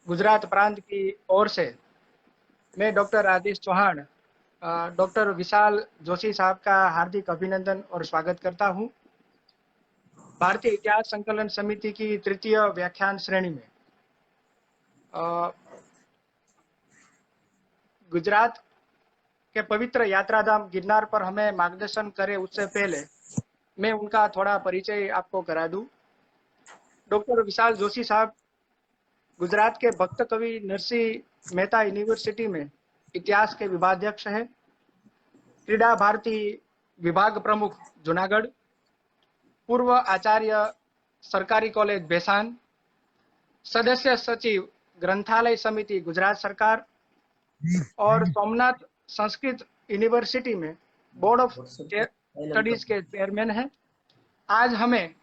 गुजरात प्रांत की ओर से मैं डॉक्टर राजेश चौहान डॉक्टर विशाल जोशी साहब का हार्दिक अभिनंदन और स्वागत करता हूं। भारतीय इतिहास संकलन समिति की तृतीय व्याख्यान श्रेणी में गुजरात के पवित्र यात्राधाम गिरनार पर हमें मार्गदर्शन करे उससे पहले मैं उनका थोड़ा परिचय आपको करा दूं। डॉक्टर विशाल जोशी साहब गुजरात के भक्त कवि नरसिंह मेहता यूनिवर्सिटी में इतिहास के विभागाध्यक्ष है, क्रीड़ा भारती विभाग प्रमुख जूनागढ़, पूर्व आचार्य सरकारी कॉलेज बेसान, सदस्य सचिव ग्रंथालय समिति गुजरात सरकार और सोमनाथ संस्कृत यूनिवर्सिटी में बोर्ड ऑफ स्टडीज के चेयरमैन हैं। आज हमें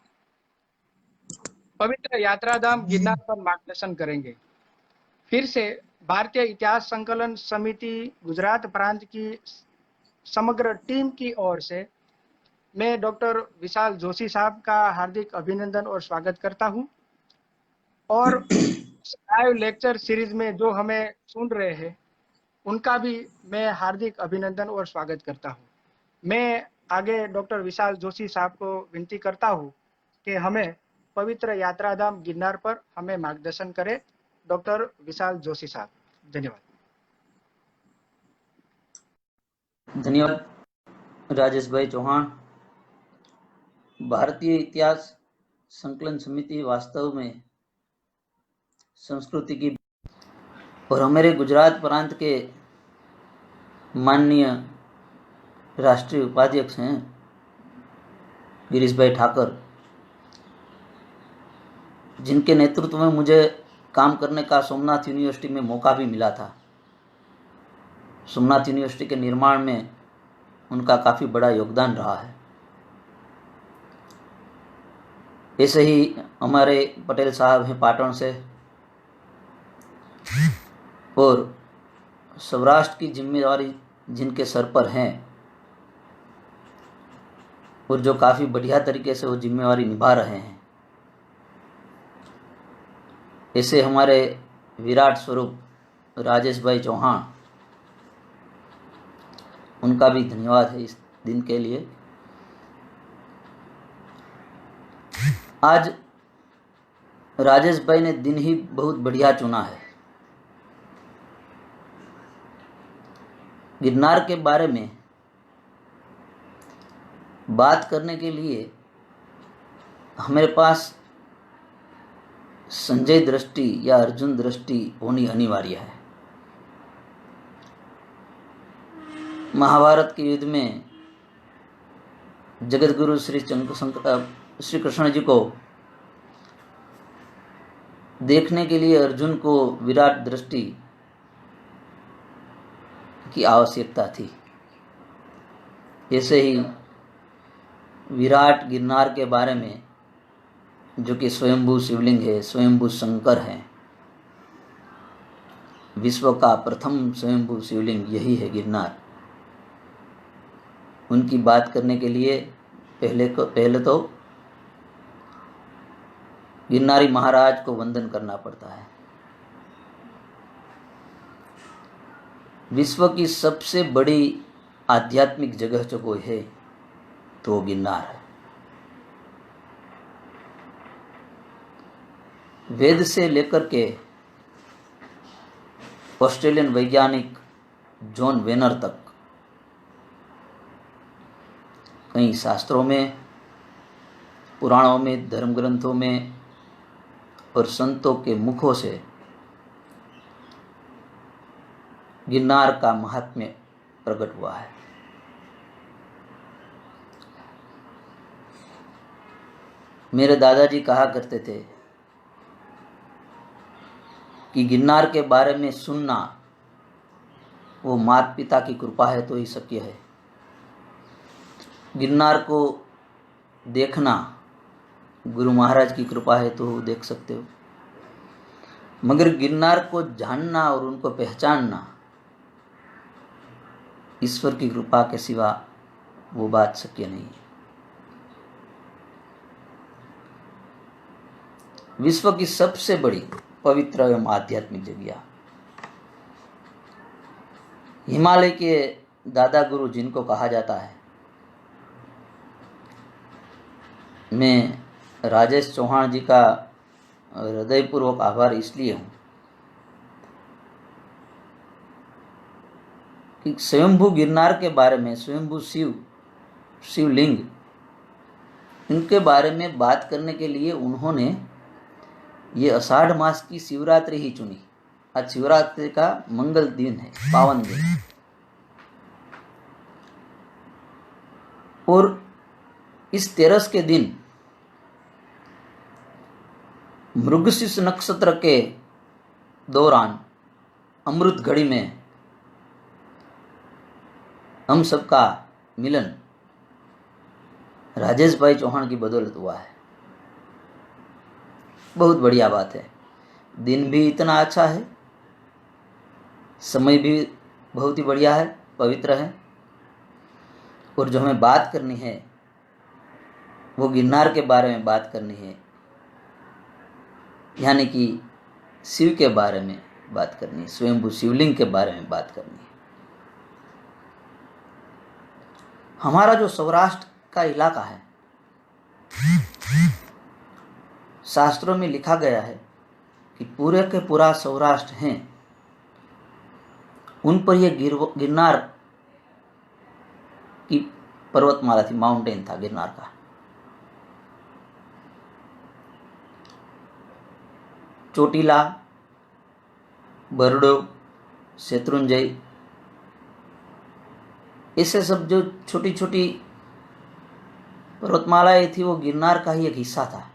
पवित्र यात्राधाम गिरनार पर मार्गदर्शन करेंगे। फिर से भारतीय इतिहास संकलन समिति गुजरात प्रांत की समग्र टीम की ओर से मैं डॉक्टर विशाल जोशी साहब का हार्दिक अभिनंदन और स्वागत करता हूं। और लाइव लेक्चर सीरीज में जो हमें सुन रहे हैं उनका भी मैं हार्दिक अभिनंदन और स्वागत करता हूं। मैं आगे डॉक्टर विशाल जोशी साहब को विनती करता हूं कि हमें पवित्र यात्राधाम गिरनार पर हमें मार्गदर्शन करें। डॉक्टर विशाल जोशी साहब, धन्यवाद। धन्यवाद राजेश भाई चौहान। भारतीय इतिहास संकलन समिति वास्तव में संस्कृति की और हमारे गुजरात प्रांत के माननीय राष्ट्रीय उपाध्यक्ष हैं गिरीश भाई ठाकर, जिनके नेतृत्व में मुझे काम करने का सोमनाथ यूनिवर्सिटी में मौका भी मिला था। सोमनाथ यूनिवर्सिटी के निर्माण में उनका काफ़ी बड़ा योगदान रहा है। ऐसे ही हमारे पटेल साहब हैं पाटन से, और सौराष्ट्र की जिम्मेदारी जिनके सर पर हैं और जो काफ़ी बढ़िया तरीके से वो जिम्मेवारी निभा रहे हैं, ऐसे हमारे विराट स्वरूप राजेश भाई चौहान, उनका भी धन्यवाद है इस दिन के लिए। आज राजेश भाई ने दिन ही बहुत बढ़िया चुना है। गिरनार के बारे में बात करने के लिए हमारे पास संजय दृष्टि या अर्जुन दृष्टि होनी अनिवार्य है। महाभारत के युद्ध में जगत गुरु श्री कृष्ण जी को देखने के लिए अर्जुन को विराट दृष्टि की आवश्यकता थी। ऐसे ही विराट गिरनार के बारे में, जो कि स्वयंभू शिवलिंग है, स्वयंभू शंकर है, विश्व का प्रथम स्वयंभू शिवलिंग यही है गिरनार। उनकी बात करने के लिए पहले तो गिरनारी महाराज को वंदन करना पड़ता है। विश्व की सबसे बड़ी आध्यात्मिक जगह जो कोई है तो गिरनार है। वेद से लेकर के ऑस्ट्रेलियन वैज्ञानिक जॉन वेनर तक कई शास्त्रों में, पुराणों में, धर्म ग्रंथों में और संतों के मुखों से गिरनार का महात्म्य प्रकट हुआ है। मेरे दादाजी कहा करते थे कि गिरनार के बारे में सुनना वो माता पिता की कृपा है तो ही शक्य है। गिरनार को देखना गुरु महाराज की कृपा है तो देख सकते हो, मगर गिरनार को जानना और उनको पहचानना ईश्वर की कृपा के सिवा वो बात शक्य नहीं है। विश्व की सबसे बड़ी पवित्र एवं आध्यात्मिक जगह। हिमालय के दादा गुरु जिनको कहा जाता है, मैं राजेश चौहान जी का हृदयपूर्वक आभार इसलिए हूँ कि स्वयंभू गिरनार के बारे में, स्वयंभू शिवलिंग, इनके बारे में बात करने के लिए उन्होंने ये आषाढ़ मास की शिवरात्रि ही चुनी। आज शिवरात्रि का मंगल दिन है, पावन दिन, और इस तेरस के दिन मृगशीर्ष नक्षत्र के दौरान अमृत घड़ी में हम सबका मिलन राजेश भाई चौहान की बदौलत हुआ है। बहुत बढ़िया बात है। दिन भी इतना अच्छा है, समय भी बहुत ही बढ़िया है, पवित्र है, और जो हमें बात करनी है वो गिरनार के बारे में बात करनी है, यानी कि शिव के बारे में बात करनी है, स्वयंभू शिवलिंग के बारे में बात करनी है। हमारा जो सौराष्ट्र का इलाका है, शास्त्रों में लिखा गया है कि पूरे के पूरा सौराष्ट्र हैं, उन पर यह गिरनार की पर्वतमाला थी, माउंटेन था गिरनार का। चोटीला, बरडो, शत्रुंजय, ऐसे सब जो छोटी छोटी पर्वतमालाएं थी वो गिरनार का ही एक हिस्सा था।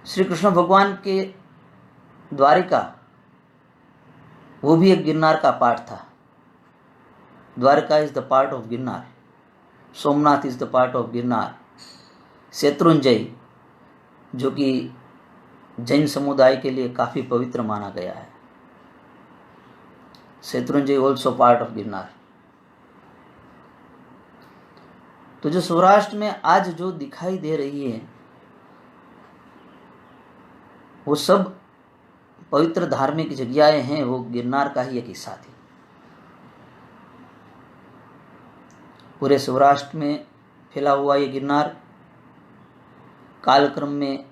श्री कृष्ण भगवान के द्वारिका वो भी एक गिरनार का पार्ट था। Dwarka is the part of Girnar, Somnath is the part of Girnar, Shatrunjay जो कि जैन समुदाय के लिए काफी पवित्र माना गया है, Shatrunjay also part of Girnar. तो जो सौराष्ट्र में आज जो दिखाई दे रही है वो सब पवित्र धार्मिक जगहें हैं, वो गिरनार का ही एक हिस्सा थी। पूरे सौराष्ट्र में फैला हुआ ये गिरनार कालक्रम में,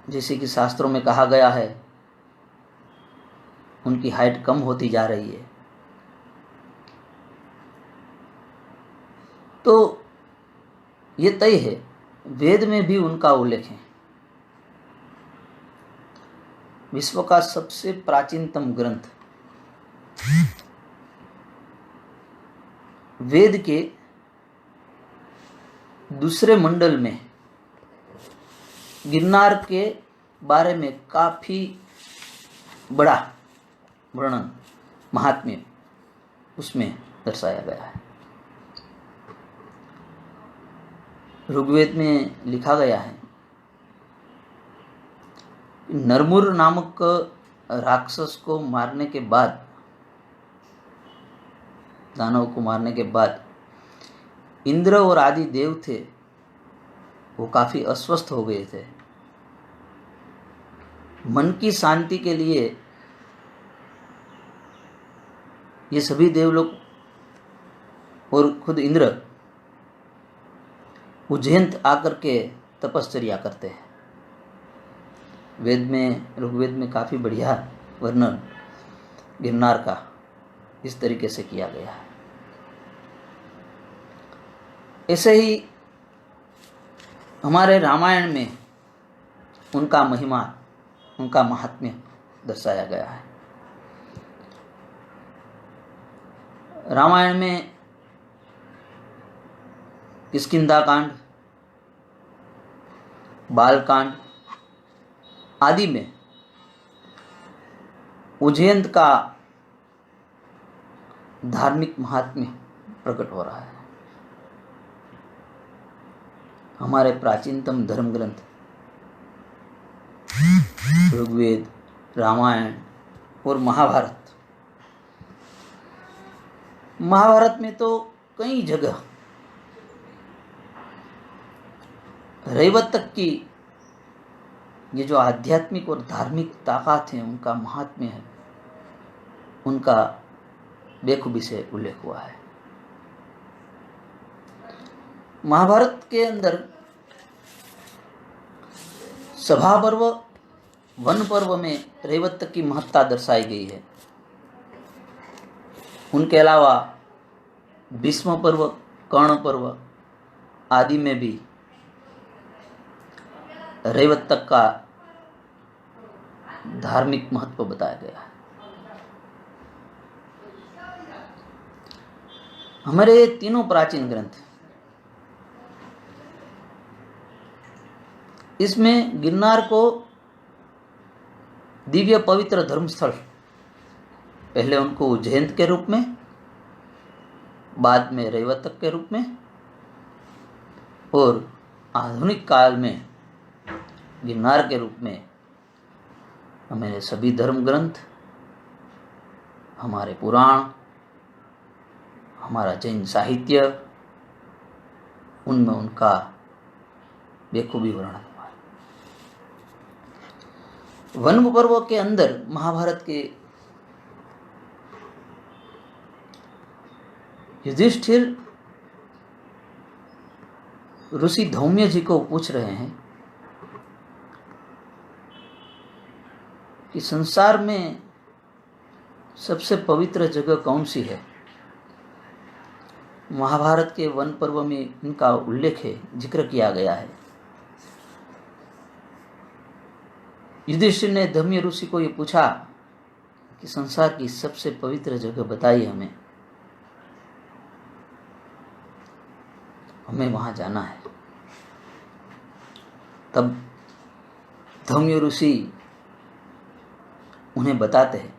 जैसे कि शास्त्रों में कहा गया है, उनकी हाइट कम होती जा रही है। तो ये तय है, वेद में भी उनका उल्लेख है। विश्व का सबसे प्राचीनतम ग्रंथ वेद के दूसरे मंडल में गिरनार के बारे में काफी बड़ा वर्णन, महात्म्य उसमें दर्शाया गया है। ऋग्वेद में लिखा गया है, नरमुर नामक राक्षस को मारने के बाद, दानव को मारने के बाद इंद्र और आदि देव थे वो काफी अस्वस्थ हो गए थे। मन की शांति के लिए ये सभी देवलोक और खुद इंद्र उज्जैन आकर के तपश्चर्या करते हैं। वेद में, ऋग्वेद में काफी बढ़िया वर्णन गिरनार का इस तरीके से किया गया है। ऐसे ही हमारे रामायण में उनका महिमा, उनका महात्म्य दर्शाया गया है। रामायण में किष्किंधा कांड, बाल कांड आदि में उज्जैन का धार्मिक महात्म्य प्रकट हो रहा है। हमारे प्राचीनतम धर्म ग्रंथ ऋग्वेद, रामायण और महाभारत, महाभारत में तो कई जगह रैवत तक की ये जो आध्यात्मिक और धार्मिक ताकत है, उनका महात्म्य है, उनका बेखूबी से उल्लेख हुआ है। महाभारत के अंदर सभा पर्व, वन पर्व में रैवत तक की महत्ता दर्शाई गई है। उनके अलावा भीष्म पर्व, कर्ण पर्व आदि में भी रैवत तक का धार्मिक महत्व बताया गया है। हमारे तीनों प्राचीन ग्रंथ, इसमें गिरनार को दिव्य पवित्र धर्मस्थल, पहले उनको उज्जैन के रूप में, बाद में रैवत के रूप में, और आधुनिक काल में गिरनार के रूप में हमारे सभी धर्म ग्रंथ, हमारे पुराण, हमारा जैन साहित्य, उनमें उनका बेखूबी वर्णन हुआ है। वन पर्व के अंदर महाभारत के युधिष्ठिर ऋषि धौम्य जी को पूछ रहे हैं कि संसार में सबसे पवित्र जगह कौन सी है। महाभारत के वन पर्व में इनका उल्लेख है, जिक्र किया गया है। युधिष्ठिर ने धौम्य ऋषि को ये पूछा कि संसार की सबसे पवित्र जगह बताइए, हमें वहां जाना है। तब धौम्य ऋषि उन्हें बताते हैं,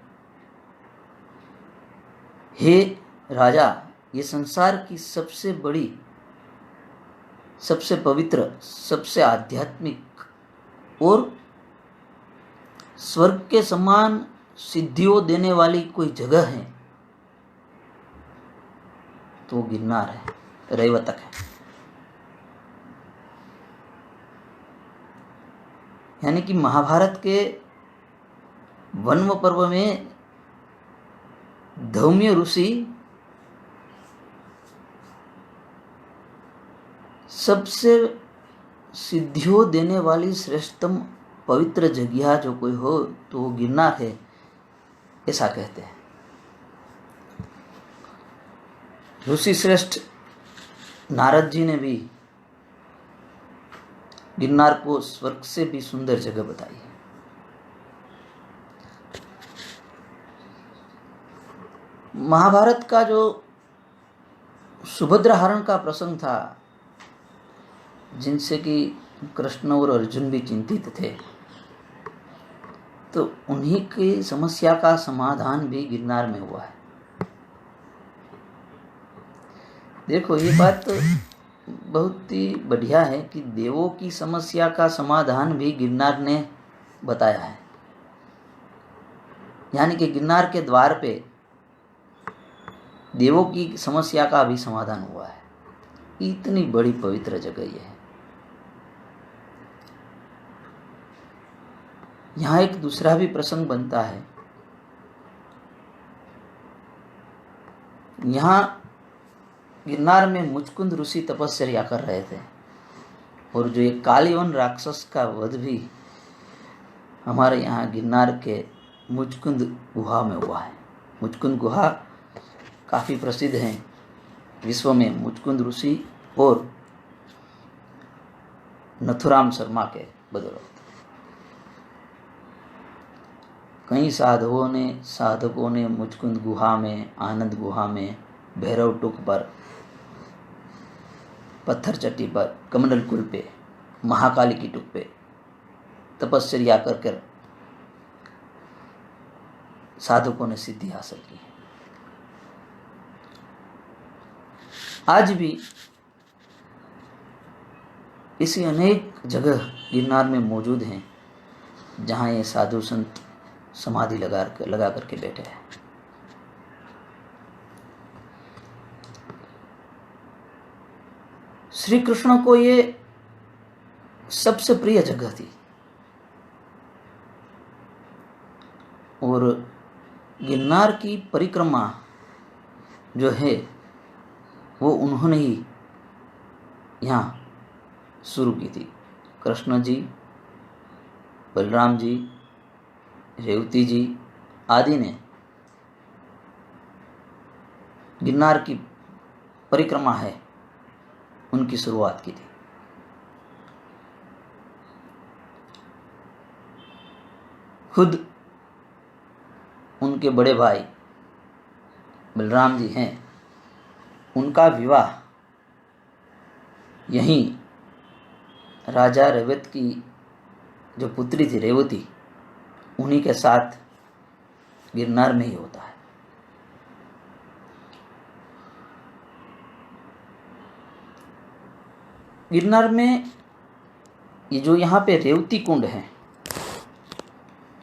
हे राजा, ये संसार की सबसे बड़ी, सबसे पवित्र, सबसे आध्यात्मिक और स्वर्ग के समान सिद्धियों देने वाली कोई जगह है तो गिरनार है, रैवतक है। यानी कि महाभारत के वन पर्व में धौम्य ऋषि सबसे सिद्धियों देने वाली श्रेष्ठतम पवित्र जगह जो कोई हो तो वो गिरनार है, ऐसा कहते हैं। ऋषि श्रेष्ठ नारद जी ने भी गिरनार को स्वर्ग से भी सुंदर जगह बताई है। महाभारत का जो सुभद्रा हरण का प्रसंग था, जिनसे कि कृष्ण और अर्जुन भी चिंतित थे, तो उन्हीं की समस्या का समाधान भी गिरनार में हुआ है। देखो, ये बात तो बहुत ही बढ़िया है कि देवों की समस्या का समाधान भी गिरनार ने बताया है। यानी कि गिरनार के द्वार पे देवों की समस्या का भी समाधान हुआ है। इतनी बड़ी पवित्र जगह यह है। यहाँ एक दूसरा भी प्रसंग बनता है। यहाँ गिरनार में मुचकुंद ऋषि तपस्या कर रहे थे, और जो एक कालीवन राक्षस का वध भी हमारे यहाँ गिरनार के मुचकुंद गुहा में हुआ है। मुचकुंद गुहा काफ़ी प्रसिद्ध हैं विश्व में, मुचकुंद ऋषि और नथुराम शर्मा के बदौलत। कई साधकों ने मुचकुंद गुहा में, आनंद गुहा में, भैरव टुक पर, पत्थर चट्टी पर, कमंडल कुल पे, महाकाली की टुक पे तपस्या कर साधकों ने सिद्धि हासिल की है। आज भी ऐसी अनेक जगह गिरनार में मौजूद हैं जहाँ ये साधु संत समाधि लगा करके बैठे हैं। श्री कृष्ण को ये सबसे प्रिय जगह थी। और गिरनार की परिक्रमा जो है वो उन्होंने ही यहाँ शुरू की थी। कृष्ण जी, बलराम जी, रेवती जी आदि ने गिरनार की परिक्रमा है उनकी शुरुआत की थी। खुद उनके बड़े भाई बलराम जी हैं, उनका विवाह यहीं राजा रेवत की जो पुत्री थी रेवती, उन्हीं के साथ गिरनार में ही होता है। गिरनार में ये जो यहाँ पे रेवती कुंड है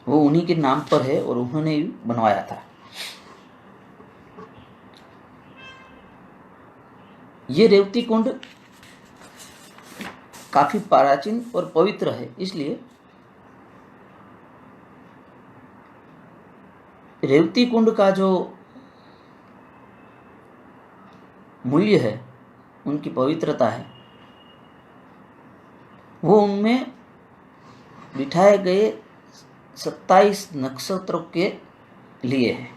वो उन्हीं के नाम पर है और उन्होंने ही बनवाया था। ये रेवती कुंड काफी प्राचीन और पवित्र है, इसलिए रेवती कुंड का जो मूल्य है, उनकी पवित्रता है, वो उनमें बिठाए गए 27 नक्षत्रों के लिए है।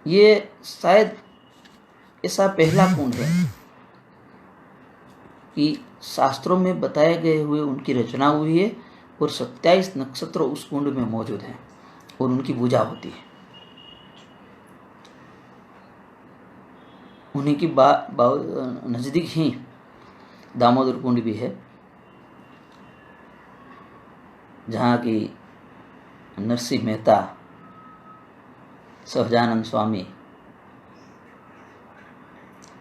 ये शायद ऐसा पहला कुंड है कि शास्त्रों में बताए गए हुए उनकी रचना हुई है और 27 नक्षत्र उस कुंड में मौजूद हैं और उनकी पूजा होती है। उन्हीं की नजदीक ही दामोदर कुंड भी है, जहाँ की नरसिंह मेहता, सहजानंद स्वामी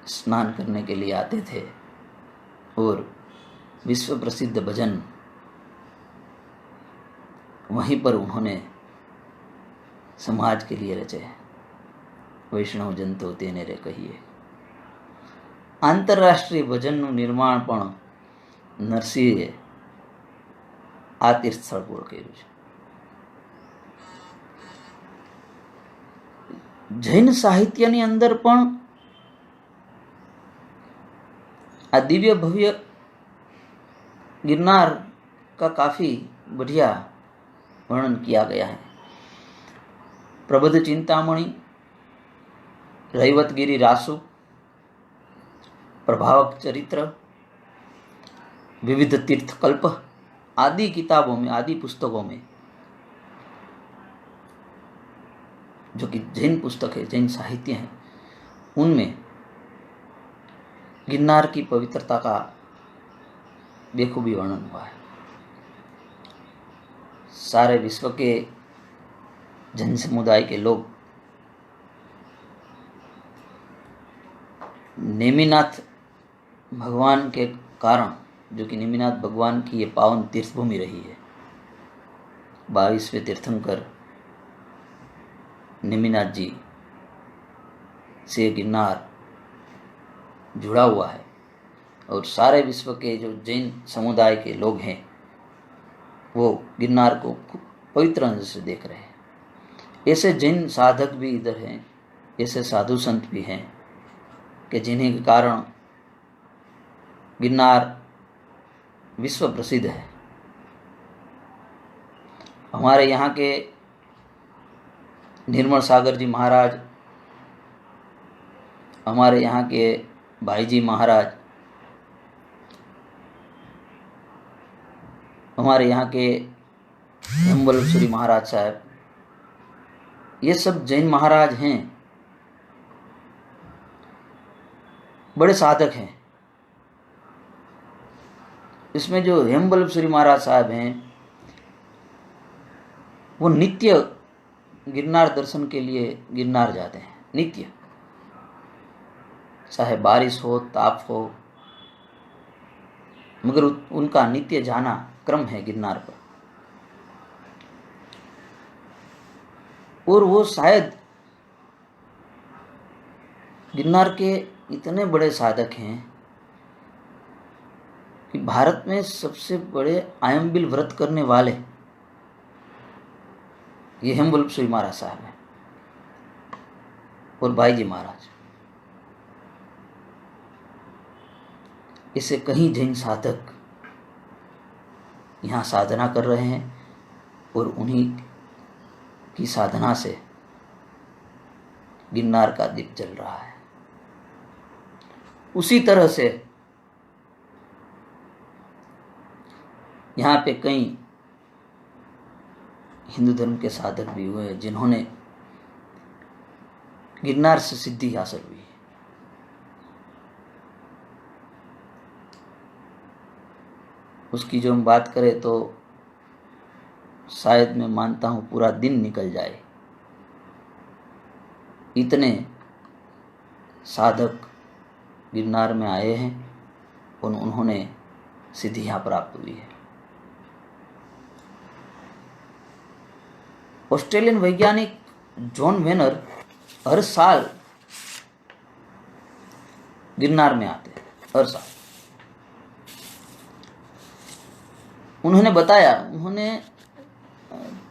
स्नान करने के लिए आते थे और विश्व प्रसिद्ध भजन वहीं पर उन्होंने समाज के लिए रचे। वैष्णव जन तो તેને રે કહીએ। આંતરરાષ્ટ્રીય ભજનનું નિર્માણ પણ નરસિંહે આ તીર્થસ્થળ પર કર્યું છે। જૈન સાહિત્યની અંદર પણ આ દિવ્ય ભવ્ય गिरनार का काफी बढ़िया वर्णन किया गया है। प्रबुद्ध चिंतामणि, रैवतगिरी रासु, प्रभावक चरित्र, विविध तीर्थकल्प आदि किताबों में, आदि पुस्तकों में, जो कि जैन पुस्तक है, जैन साहित्य है, उनमें गिरनार की पवित्रता का बेखूबी वर्णन हुआ है। सारे विश्व के जन समुदाय के लोग नेमिनाथ भगवान के कारण, जो कि नेमिनाथ भगवान की ये पावन तीर्थभूमि रही है, 22वें तीर्थंकर नेमिनाथ जी से गिरनार जुड़ा हुआ है और सारे विश्व के जो जैन समुदाय के लोग हैं वो गिरनार को पवित्र नजर से देख रहे हैं। ऐसे जैन साधक भी इधर हैं, ऐसे साधु संत भी हैं कि जिन्हीं के कारण गिरनार विश्व प्रसिद्ध है। हमारे यहाँ के निर्मल सागर जी महाराज, हमारे यहाँ के भाई जी महाराज, हमारे यहाँ के हेमवल्लभेश्वरी महाराज साहब, ये सब जैन महाराज हैं, बड़े साधक हैं। इसमें जो हेमवल्लभेश्वरी महाराज साहब हैं वो नित्य गिरनार दर्शन के लिए गिरनार जाते हैं, नित्य, चाहे बारिश हो, ताप हो, मगर उनका नित्य जाना क्रम है गिरनार पर। और वो शायद गिरनार के इतने बड़े साधक हैं कि भारत में सबसे बड़े आयम्बिल व्रत करने वाले ये हेमवल्लभ महाराज साहब हैं और भाई जी महाराज। इससे कई जैन साधक यहाँ साधना कर रहे हैं और उन्हीं की साधना से गिरनार का दीप जल रहा है। उसी तरह से यहाँ पे कई हिंदू धर्म के साधक भी हुए जिन्होंने गिरनार से सिद्धि हासिल हुई। उसकी जो हम बात करें तो शायद मैं मानता हूँ पूरा दिन निकल जाए, इतने साधक गिरनार में आए हैं और उन्होंने सिद्धियां प्राप्त हुई है। ऑस्ट्रेलियन वैज्ञानिक जॉन वेनर हर साल गिरनार में आते हैं, हर साल। उन्होंने बताया, उन्होंने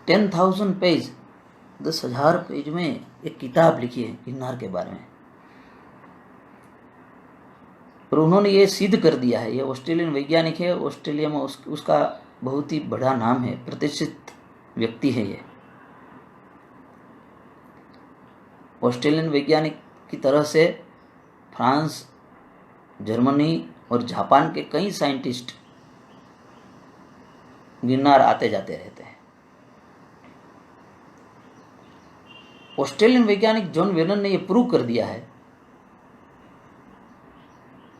10,000 पेज 10,000 पेज में एक किताब लिखी है गिरनार के बारे में और उन्होंने ये सिद्ध कर दिया है। ये ऑस्ट्रेलियन वैज्ञानिक है, ऑस्ट्रेलिया में उसका बहुत ही बड़ा नाम है, प्रतिष्ठित व्यक्ति है ये। ऑस्ट्रेलियन वैज्ञानिक की तरह से फ्रांस, जर्मनी और जापान के कई साइंटिस्ट गिरनार आते जाते रहते हैं। ऑस्ट्रेलियन वैज्ञानिक जॉन वेनर ने यह प्रूव कर दिया है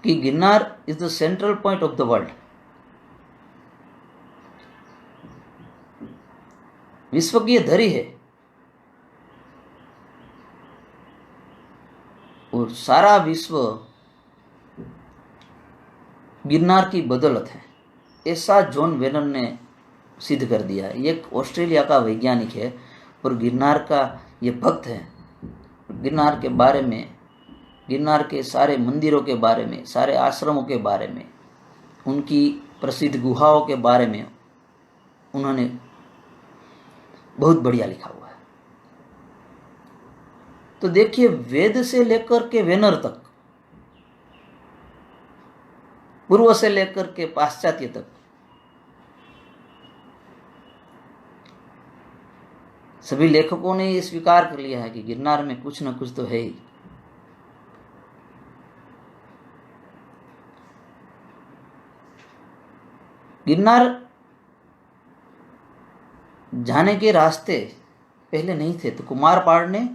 कि Girnar is the central point of the world. विश्व की यह धरी है और सारा विश्व गिरनार की बदौलत है, ऐसा जॉन वेनर ने सिद्ध कर दिया है। ये एक ऑस्ट्रेलिया का वैज्ञानिक है और गिरनार का ये भक्त है। गिरनार के बारे में, गिरनार के सारे मंदिरों के बारे में, सारे आश्रमों के बारे में, उनकी प्रसिद्ध गुहाओं के बारे में उन्होंने बहुत बढ़िया लिखा हुआ है। तो देखिए, वेद से लेकर के वेनर तक, पूर्व से लेकर के पाश्चात्य तक, सभी लेखकों ने ये स्वीकार कर लिया है कि गिरनार में कुछ न कुछ तो है ही। गिरनार जाने के रास्ते पहले नहीं थे, तो कुमारपाल ने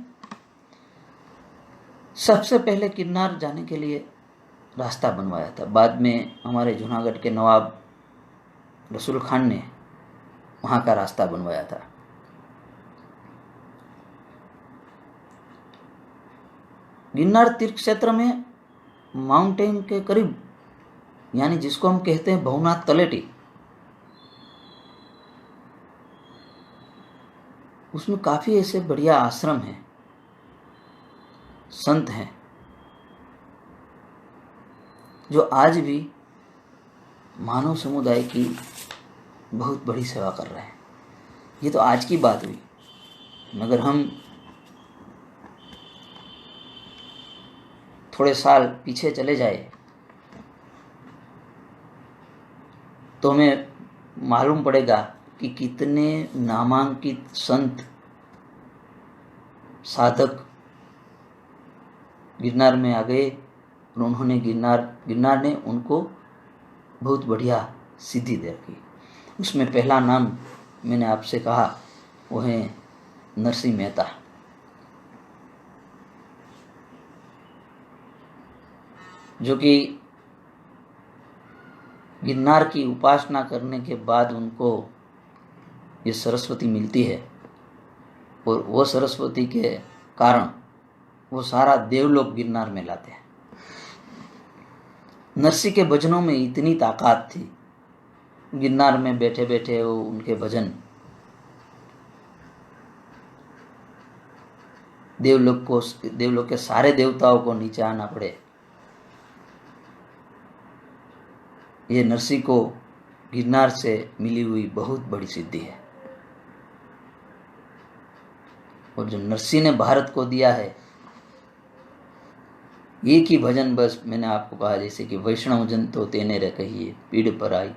सबसे पहले गिरनार जाने के लिए रास्ता बनवाया था। बाद में हमारे जूनागढ़ के नवाब रसूल खान ने वहाँ का रास्ता बनवाया था। गिरनार तीर्थ क्षेत्र में माउंटेन के करीब, यानी जिसको हम कहते हैं भवनाथ तलेटी, उसमें काफी ऐसे बढ़िया आश्रम हैं, संत हैं जो आज भी मानव समुदाय की बहुत बड़ी सेवा कर रहे हैं। ये तो आज की बात हुई, मगर हम थोड़े साल पीछे चले जाए तो हमें मालूम पड़ेगा कि कितने नामांकित संत साधक गिरनार में आ गए और उन्होंने गिरनार ने उनको बहुत बढ़िया सिद्धि दे रखी। उसमें पहला नाम मैंने आपसे कहा वो है नरसिंह मेहता। जो कि गिरनार की उपासना करने के बाद उनको ये सरस्वती मिलती है और वो सरस्वती के कारण वो सारा देवलोक गिरनार में लाते हैं। नरसिंह के भजनों में इतनी ताकत थी, गिरनार में बैठे बैठे वो उनके भजन देवलोक के सारे देवताओं को नीचे आना पड़े, ये नरसिंह को गिरनार से मिली हुई बहुत बड़ी सिद्धि है। और जो नरसिंह ने भारत को दिया है, एक ही भजन बस मैंने आपको कहा, जैसे कि वैष्णव जन तो तेने रे कहिए पीड़ पर आई।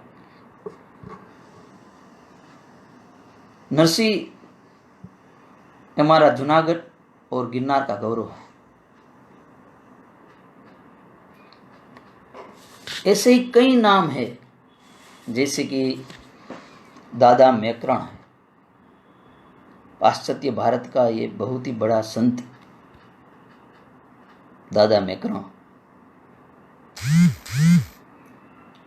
नरसिंह हमारा जूनागढ़ और गिरनार का गौरव है। ऐसे ही कई नाम है, जैसे कि दादा मैकरण है, पाश्चात्य भारत का ये बहुत ही बड़ा संत दादा मैकरण।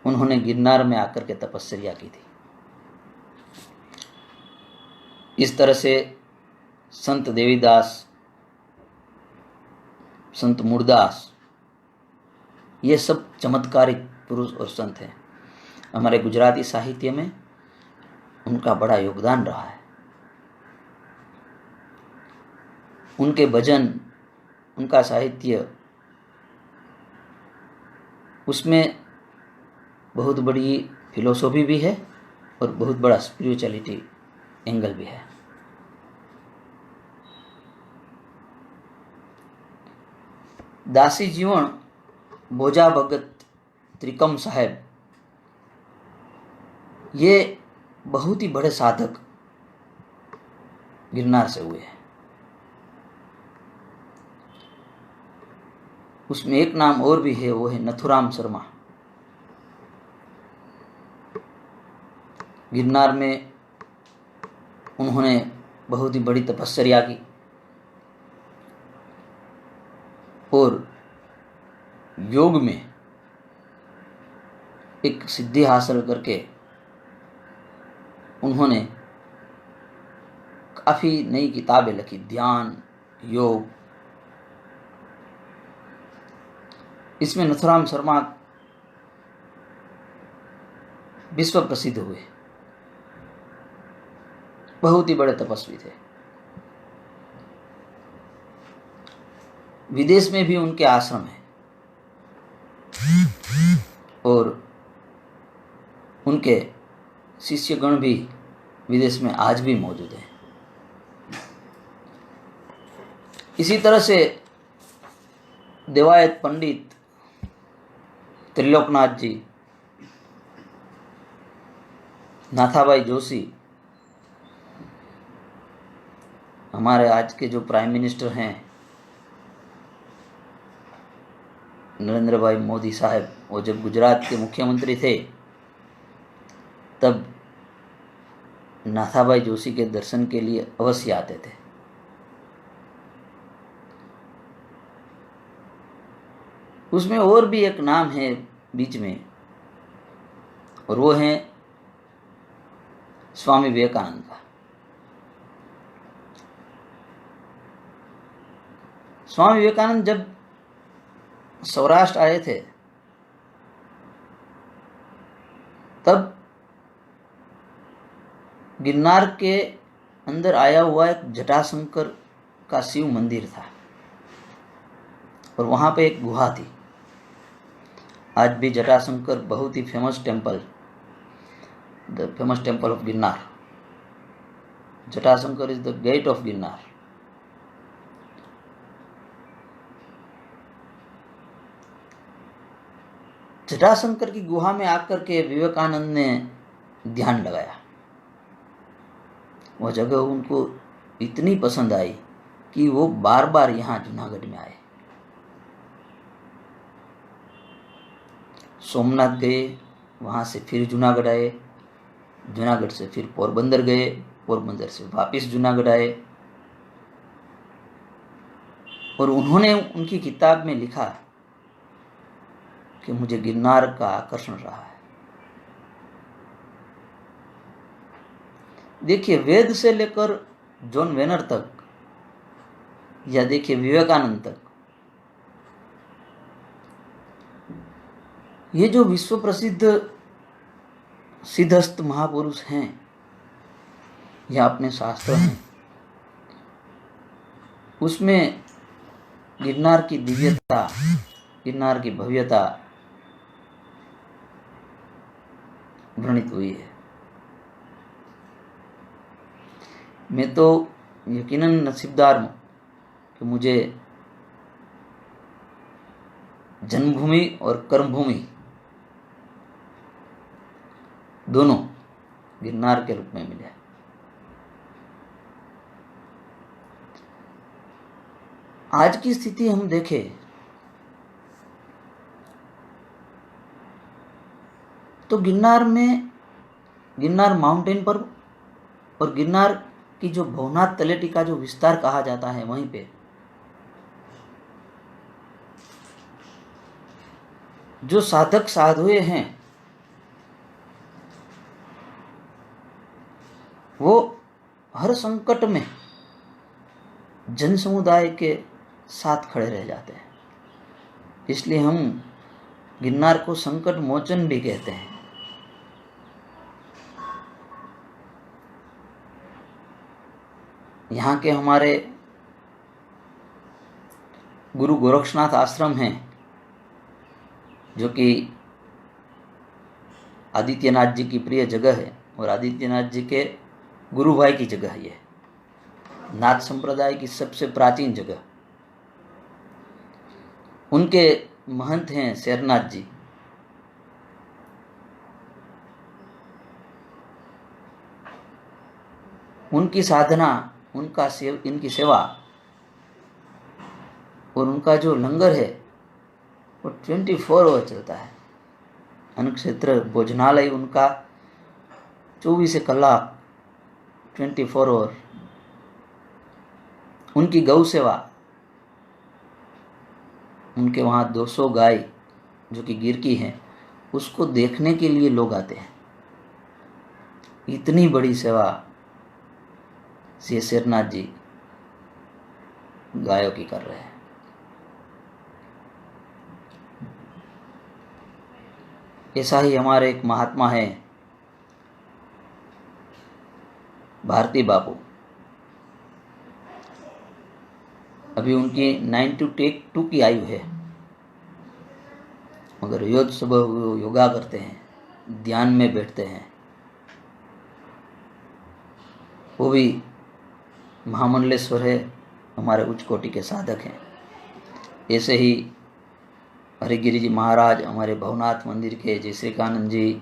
उन्होंने गिरनार में आकर के तपस्या की थी। इस तरह से संत देवीदास, संत मुरदास, ये सब चमत्कारिक पुरुष और संत हैं। हमारे गुजराती साहित्य में उनका बड़ा योगदान रहा है। उनके भजन, उनका साहित्य, उसमें बहुत बड़ी फिलोसॉफी भी है और बहुत बड़ा स्पिरिचुअलिटी एंगल भी है। दासी जीवन भोजा भगत त्रिकम साहेब, ये बहुत ही बड़े साधक गिरनार से हुए हैं। उसमें एक नाम और भी है, वो है नथुराम शर्मा। गिरनार में उन्होंने बहुत ही बड़ी तपस्या की और योग में एक सिद्धि हासिल करके उन्होंने काफी नई किताबें लिखी, ध्यान, योग। इसमें नथुराम शर्मा विश्व प्रसिद्ध हुए, बहुत ही बड़े तपस्वी थे। विदेश में भी उनके आश्रम है और उनके शिष्यगण भी विदेश में आज भी मौजूद हैं। इसी तरह से देवायत पंडित त्रिलोकनाथ जी, नाथाभाई जोशी, हमारे आज के जो प्राइम मिनिस्टर हैं नरेंद्र भाई मोदी साहब, वो जब गुजरात के मुख्यमंत्री थे तब नाथाभाई जोशी के दर्शन के लिए अवश्य आते थे। उसमें और भी एक नाम है बीच में, और वो है स्वामी विवेकानंद का। स्वामी विवेकानंद जब सौराष्ट्र आए थे तब गिरनार के अंदर आया हुआ एक जटाशंकर का शिव मंदिर था और वहां पे एक गुहा थी। आज भी जटाशंकर बहुत ही famous temple, the famous temple of Girnar. Jatashankar is the gate of Girnar. Jatashankar की गुहा में आकर के विवेकानंद ने ध्यान लगाया। वह जगह उनको इतनी पसंद आई कि वो बार बार यहाँ जूनागढ़ में आए। सोमनाथ गए, वहाँ से फिर जूनागढ़ आए, जूनागढ़ से फिर पोरबंदर गए, पोरबंदर से वापस जूनागढ़ आए। और उन्होंने उनकी किताब में लिखा कि मुझे गिरनार का आकर्षण रहा है। देखिए, वेद से लेकर जॉन वेनर तक, या देखिए विवेकानंद तक, ये जो विश्व प्रसिद्ध सिद्धस्थ महापुरुष हैं या अपने शास्त्र हैं, उसमें गिरनार की दिव्यता, गिरनार की भव्यता वर्णित हुई है। मैं तो यकीनन नसीबदार हूँ कि मुझे जन्मभूमि और कर्मभूमि दोनों गिरनार के रूप में मिले। आज की स्थिति हम देखें तो गिरनार माउंटेन पर और गिरनार की जो भवनाथ तलेटी का जो विस्तार कहा जाता है, वहीं पे जो साधक साधुए हैं वो हर संकट में जन समुदाय के साथ खड़े रह जाते हैं। इसलिए हम गिरनार को संकट मोचन भी कहते हैं। यहाँ के हमारे गुरु गोरक्षनाथ आश्रम हैं, जो कि आदित्यनाथ जी की प्रिय जगह है और आदित्यनाथ जी के गुरु भाई की जगह है। ये नाथ संप्रदाय की सबसे प्राचीन जगह। उनके महंत हैं शेरनाथ जी। उनकी साधना, इनकी सेवा और उनका जो लंगर है वो 24 आवर चलता है। अनक्षेत्र भोजनालय उनका 24 कलाक 24 आवर। उनकी गौ सेवा, उनके वहाँ 200 गाय जो कि गिर की हैं, उसको देखने के लिए लोग आते हैं। इतनी बड़ी सेवा श्री शेरनाथ जी गायों की कर रहे हैं। ऐसा ही हमारे एक महात्मा है भारती बापू। अभी उनकी 92 की आयु है, मगर रोज सुबह योगा करते हैं, ध्यान में बैठते हैं। वो भी महामंडलेश्वर है, हमारे उच्च कोटि के साधक हैं। ऐसे ही हरिगिरी जी महाराज हमारे भवनाथ मंदिर के, जय श्रीकानंद जी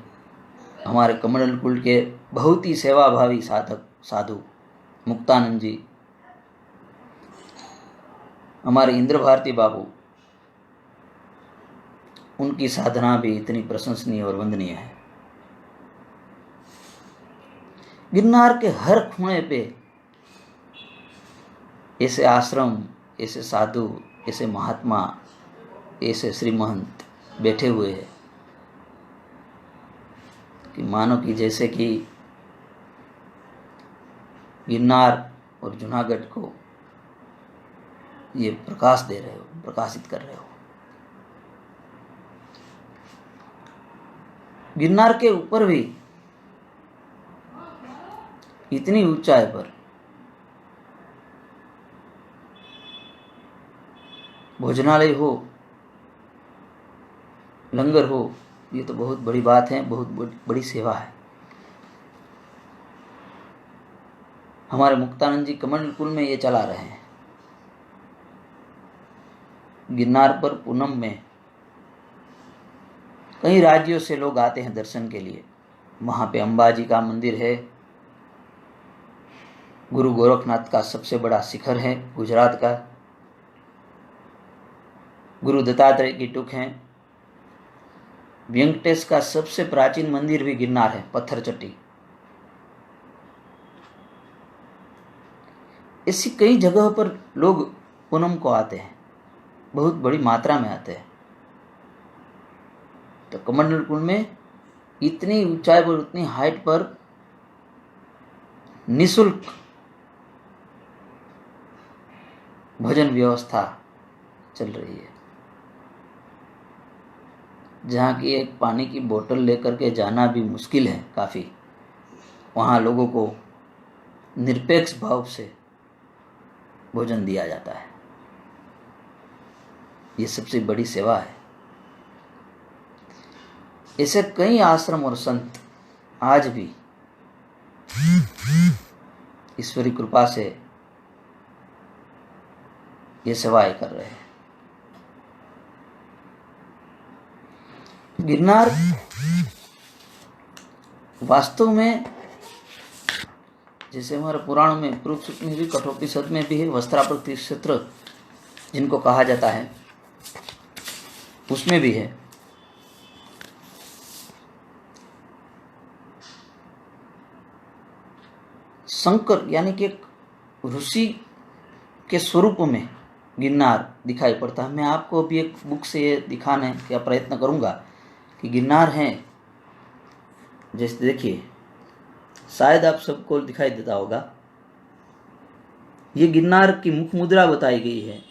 हमारे कमंडल कुल के बहुत ही सेवाभावी साधक साधु, मुक्तानंद जी, हमारे इंद्र भारती बाबू, उनकी साधना भी इतनी प्रशंसनीय और वंदनीय है। गिरनार के हर खूणे पे ऐसे आश्रम, ऐसे साधु, ऐसे महात्मा, ऐसे श्रीमहंत बैठे हुए हैं कि मानो कि जैसे कि गिरनार और जूनागढ़ को ये प्रकाश दे रहे हो, प्रकाशित कर रहे हो। गिरनार के ऊपर भी इतनी ऊंचाई पर भोजनालय हो, लंगर हो, ये तो बहुत बड़ी बात है, बहुत बड़ी सेवा है। हमारे मुक्तानंद जी कमंडल कुल में ये चला रहे हैं। गिरनार पर पूनम में कई राज्यों से लोग आते हैं दर्शन के लिए। वहाँ पे अंबाजी का मंदिर है, गुरु गोरखनाथ का सबसे बड़ा शिखर है गुजरात का, गुरु दत्तात्रेय की टुक है, वेंकटेश का सबसे प्राचीन मंदिर भी गिरनार है, पत्थर चट्टी। ऐसी कई जगहों पर लोग पूनम को आते हैं, बहुत बड़ी मात्रा में आते हैं। तो कमंडल कुल में इतनी ऊंचाई पर, उतनी हाइट पर निःशुल्क भजन व्यवस्था चल रही है, जहाँ की एक पानी की बोतल लेकर के जाना भी मुश्किल है काफ़ी। वहाँ लोगों को निरपेक्ष भाव से भोजन दिया जाता है। ये सबसे बड़ी सेवा है। ऐसे कई आश्रम और संत आज भी ईश्वरी कृपा से ये सेवाएं कर रहे हैं। गिरनार वास्तव में, जैसे हमारे पुराण में, पूर्व सूक्त में भी, कठोपनिषद में भी है, वस्त्रापर तीर्थ क्षेत्र जिनको कहा जाता है, उसमें भी है। शंकर यानी कि एक ऋषि के स्वरूप में गिरनार दिखाई पड़ता है। मैं आपको अभी एक बुक से ये दिखाने का प्रयत्न करूंगा कि गिरनार है। जैसे देखिए, शायद आप सबको दिखाई देता होगा, ये गिरनार की मुख मुद्रा बताई गई है।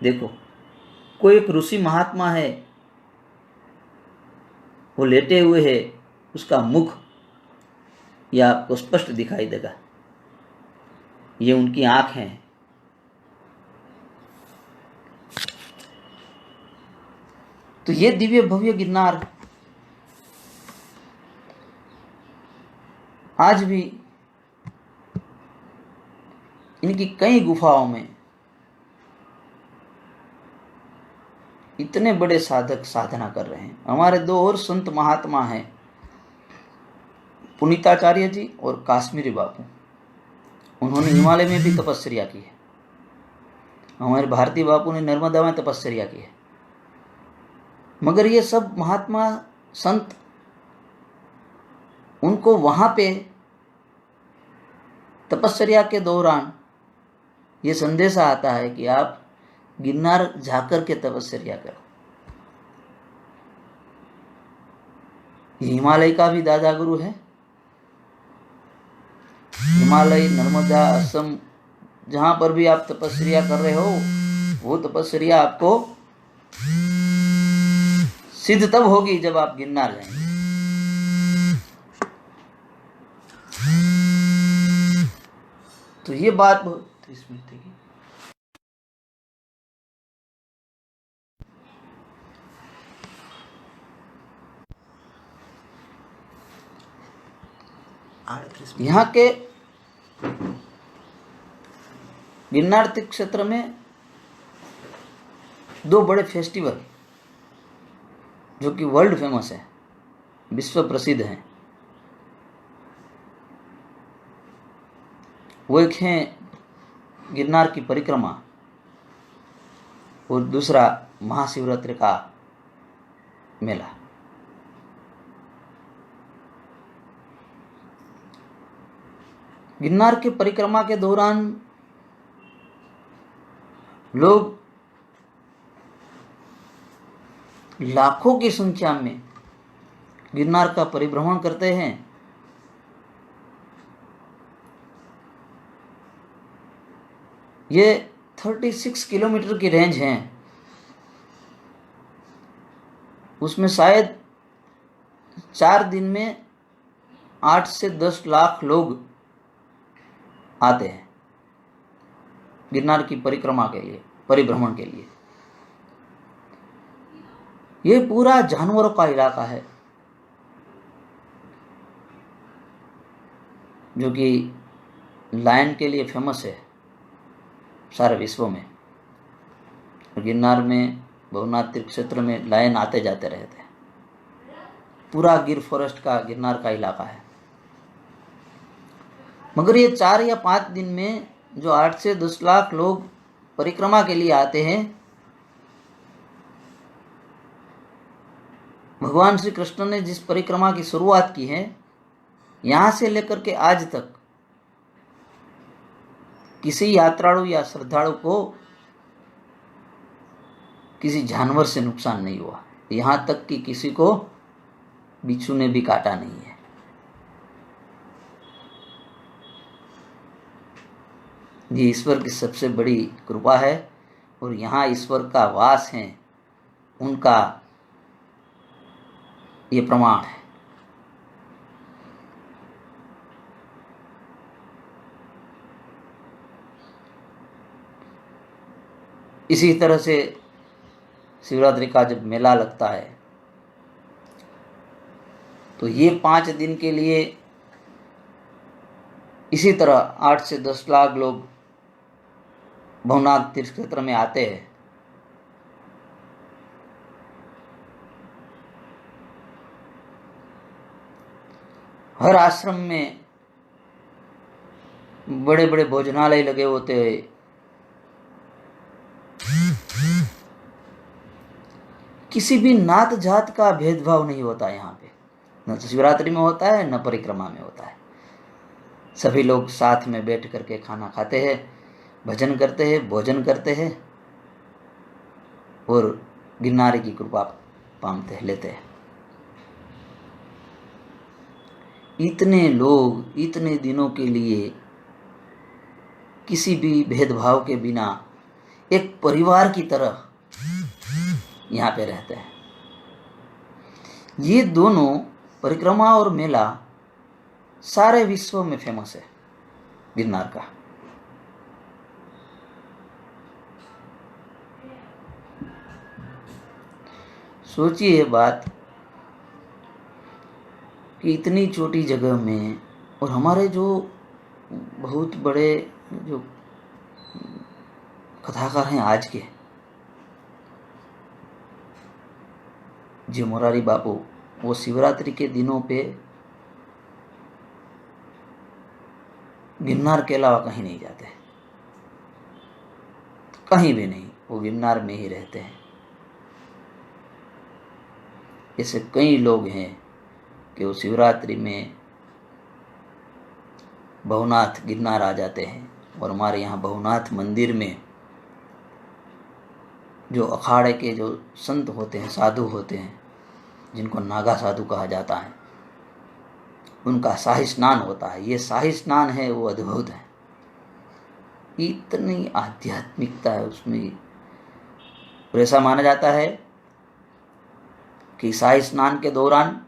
देखो, कोई एक ऋषि महात्मा है, वो लेटे हुए है, उसका मुख यह आपको स्पष्ट दिखाई देगा। ये उनकी आंख है। तो ये दिव्य भव्य गिरनार आज भी इनकी कई गुफाओं में इतने बड़े साधक साधना कर रहे हैं। हमारे दो और संत महात्मा हैं, पुनीताचार्य जी और काश्मीरी बापू। उन्होंने हिमालय में भी तपस्या की है। हमारे भारती बापू ने नर्मदा में तपस्या की है। मगर ये सब महात्मा संत, उनको वहां पे तपस्या के दौरान ये संदेश आता है कि आप गिरनार जाकर के तपस्या करो। ये हिमालय का भी दादा गुरु है। हिमालय, नर्मदा, असम, जहां पर भी आप तपस्या कर रहे हो, वो तपस्या आपको सिद्ध तब होगी जब आप गिरनार जाएंगे। तो ये बात बहुत 30 मिनट की। यहाँ के गिरनार तीर्थ क्षेत्र में दो बड़े फेस्टिवल जो कि वर्ल्ड फेमस है, विश्व प्रसिद्ध हैं। वो एक है गिरनार की परिक्रमा और दूसरा महाशिवरात्रि का मेला। गिरनार की परिक्रमा के दौरान लोग लाखों की संख्या में गिरनार का परिभ्रमण करते हैं। ये 36 किलोमीटर की रेंज है। उसमें शायद 4 दिन में 8 से 10 लाख लोग आते हैं गिरनार की परिक्रमा के लिए, परिभ्रमण के लिए। ये पूरा जानवरों का इलाका है, जो कि लायन के लिए फेमस है सारे विश्व में। गिरनार में, भवनाथ तीर्थ क्षेत्र में लायन आते जाते रहते हैं। पूरा गिर फॉरेस्ट का गिरनार का इलाका है। मगर ये 4 या 5 दिन में जो 8 से 10 लाख लोग परिक्रमा के लिए आते हैं, भगवान श्री कृष्ण ने जिस परिक्रमा की शुरुआत की है, यहां से लेकर के आज तक किसी यात्रालु या श्रद्धालु को किसी जानवर से नुकसान नहीं हुआ। यहां तक कि किसी को बिच्छू ने भी काटा नहीं है। ये ईश्वर की सबसे बड़ी कृपा है और यहाँ ईश्वर का वास है, उनका ये प्रमाण है। इसी तरह से शिवरात्रि का जब मेला लगता है तो ये 5 दिन के लिए इसी तरह 8 से 10 लाख लोग भवनाथ तीर्थ क्षेत्र में आते हैं। हर आश्रम में बड़े बड़े भोजनालय लगे होते हैं। किसी भी नात जात का भेदभाव नहीं होता यहाँ पे, न तो शिवरात्रि में होता है न परिक्रमा में होता है। सभी लोग साथ में बैठ करके खाना खाते हैं, भजन करते हैं, भोजन करते हैं और गिरनारी की कृपा पामते लेते हैं। इतने लोग इतने दिनों के लिए किसी भी भेदभाव के बिना एक परिवार की तरह यहाँ पे रहते हैं। ये दोनों परिक्रमा और मेला सारे विश्व में फेमस है गिरनार का। सोचिए ये बात कि इतनी छोटी जगह में, और हमारे जो बहुत बड़े जो कथाकार हैं आज के, जी मोरारी बापू, वो शिवरात्रि के दिनों पे गिरनार के अलावा कहीं नहीं जाते, कहीं भी नहीं, वो गिरनार में ही रहते हैं। ऐसे कई लोग हैं कि वो शिवरात्रि में भवनाथ गिरनार आ जाते हैं। और हमारे यहाँ भवनाथ मंदिर में जो अखाड़े के जो संत होते हैं, साधु होते हैं, जिनको नागा साधु कहा जाता है, उनका शाही स्नान होता है। ये शाही स्नान है वो अद्भुत है, इतनी आध्यात्मिकता है उसमें। और ऐसा माना जाता है कि शाही स्नान के दौरान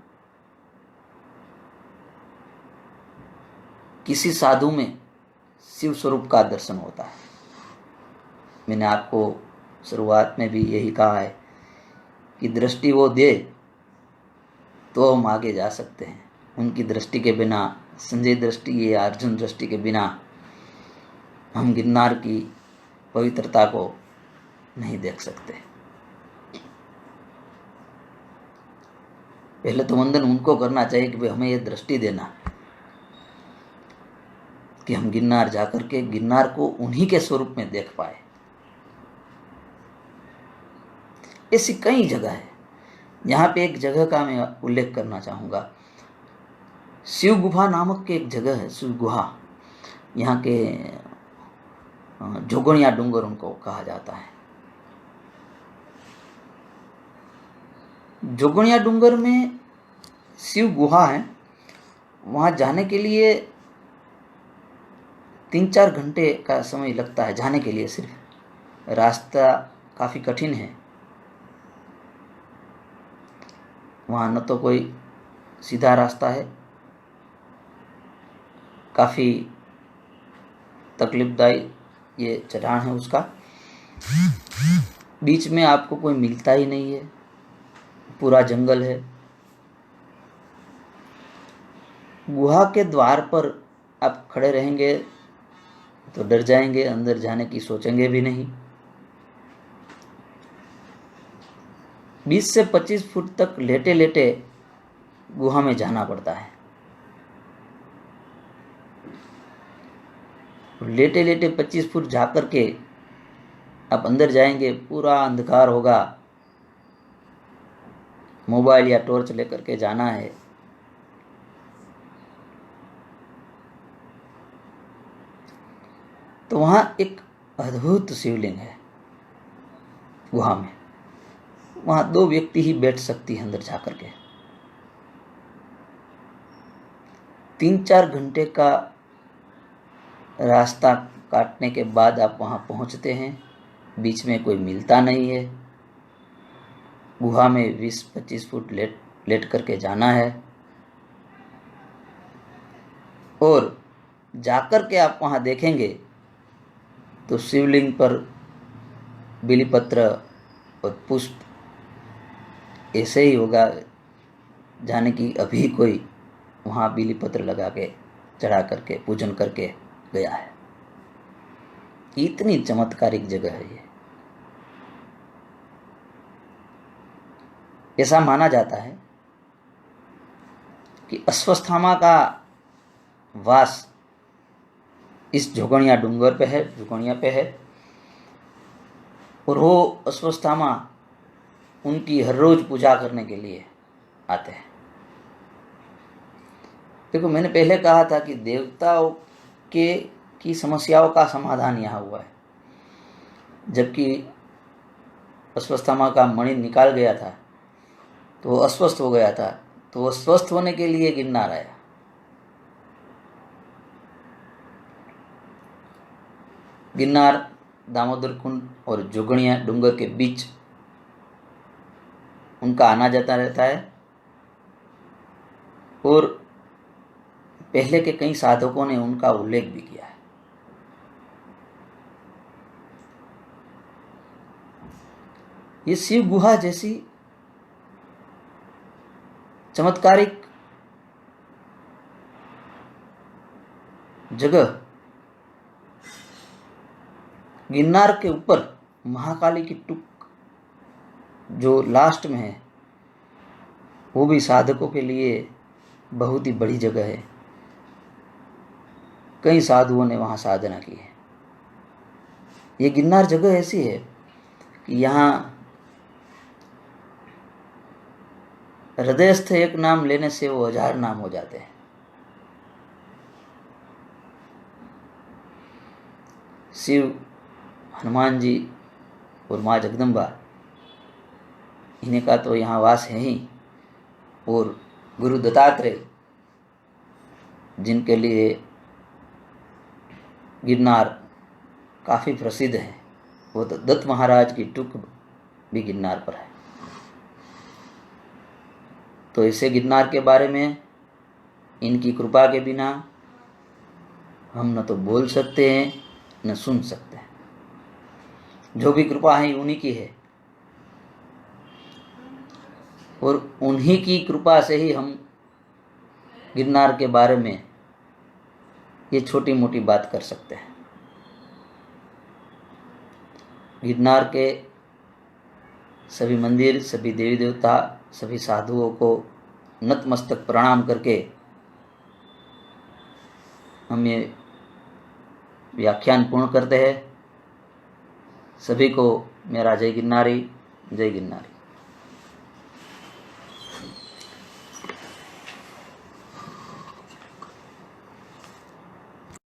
किसी साधु में शिव स्वरूप का दर्शन होता है। मैंने आपको शुरुआत में भी यही कहा है कि दृष्टि वो दे तो हम आगे जा सकते हैं। उनकी दृष्टि के बिना, संजय दृष्टि या अर्जुन दृष्टि के बिना हम गिरनार की पवित्रता को नहीं देख सकते। पहले तो वंदन उनको करना चाहिए कि भाई हमें ये दृष्टि देना कि हम गिरनार जाकर के गिरनार को उन्हीं के स्वरूप में देख पाए। ऐसी कई जगह है। यहाँ पे एक जगह का मैं उल्लेख करना चाहूँगा। शिव गुफा नामक के एक जगह है, शिव गुहा। यहाँ के जोगणिया डूंगर उनको कहा जाता है। जोगणिया डूंगर में शिव गुहा है। वहाँ जाने के लिए 3-4 घंटे का समय लगता है जाने के लिए। सिर्फ रास्ता काफ़ी कठिन है। वहाँ न तो कोई सीधा रास्ता है, काफ़ी तकलीफदायी ये चढ़ान है उसका। बीच में आपको कोई मिलता ही नहीं है, पूरा जंगल है। गुहा के द्वार पर आप खड़े रहेंगे तो डर जाएंगे, अंदर जाने की सोचेंगे भी नहीं। 20 से 25 फुट तक लेटे लेटे गुहा में जाना पड़ता है। लेटे लेटे 25 फुट जाकर के आप अंदर जाएंगे, पूरा अंधकार होगा। मोबाइल या टॉर्च लेकर के जाना है। तो वहाँ एक अद्भुत शिवलिंग है गुहा में। वहाँ 2 व्यक्ति ही बैठ सकती है अंदर जाकर के। 3-4 घंटे का रास्ता काटने के बाद आप वहाँ पहुँचते हैं। बीच में कोई मिलता नहीं है। गुहा में 20-25 फुट लेट करके जाना है और जाकर के आप वहाँ देखेंगे तो शिवलिंग पर बिलीपत्र और पुष्प ऐसे ही होगा जाने की अभी कोई वहाँ बिलीपत्र लगा के चढ़ा करके पूजन करके गया है। इतनी चमत्कारिक जगह है ये। ऐसा माना जाता है कि अश्वत्थामा का वास इस जोगणिया डूंगर पे है, जोगणिया पे है, और वो अश्वत्थामा उनकी हर रोज पूजा करने के लिए आते हैं। देखो, मैंने पहले कहा था कि देवताओं की समस्याओं का समाधान यहाँ हुआ है। जबकि अश्वत्थामा का मणि निकाल गया था तो वो अस्वस्थ हो गया था, तो वो स्वस्थ होने के लिए गिरनार आया। गिरनार दामोदर कुंड और जोगणिया डूंगर के बीच उनका आना जाता रहता है, और पहले के कई साधकों ने उनका उल्लेख भी किया है। ये शिव गुहा जैसी चमत्कारिक जगह गिरनार के ऊपर महाकाली की टुक जो लास्ट में है, वो भी साधकों के लिए बहुत ही बड़ी जगह है। कई साधुओं ने वहाँ साधना की है। ये गिरनार जगह ऐसी है कि यहाँ हृदयस्थ एक नाम लेने से वो 1000 नाम हो जाते हैं। शिव, हनुमान जी और माँ जगदम्बा, इन्हीं का तो यहाँ वास है ही, और गुरु दत्तात्रेय जिनके लिए गिरनार काफ़ी प्रसिद्ध है, वो तो दत्त महाराज की टुक भी गिरनार पर है। तो ऐसे गिरनार के बारे में इनकी कृपा के बिना हम न तो बोल सकते हैं न सुन सकते हैं। जो भी कृपा है उन्हीं की है, और उन्हीं की कृपा से ही हम गिरनार के बारे में ये छोटी मोटी बात कर सकते हैं। गिरनार के सभी मंदिर, सभी देवी देवता, सभी साधुओं को नतमस्तक प्रणाम करके हम ये व्याख्यान पूर्ण करते हैं। सभी को मेरा जय गिरनारी, जय गिरनारी।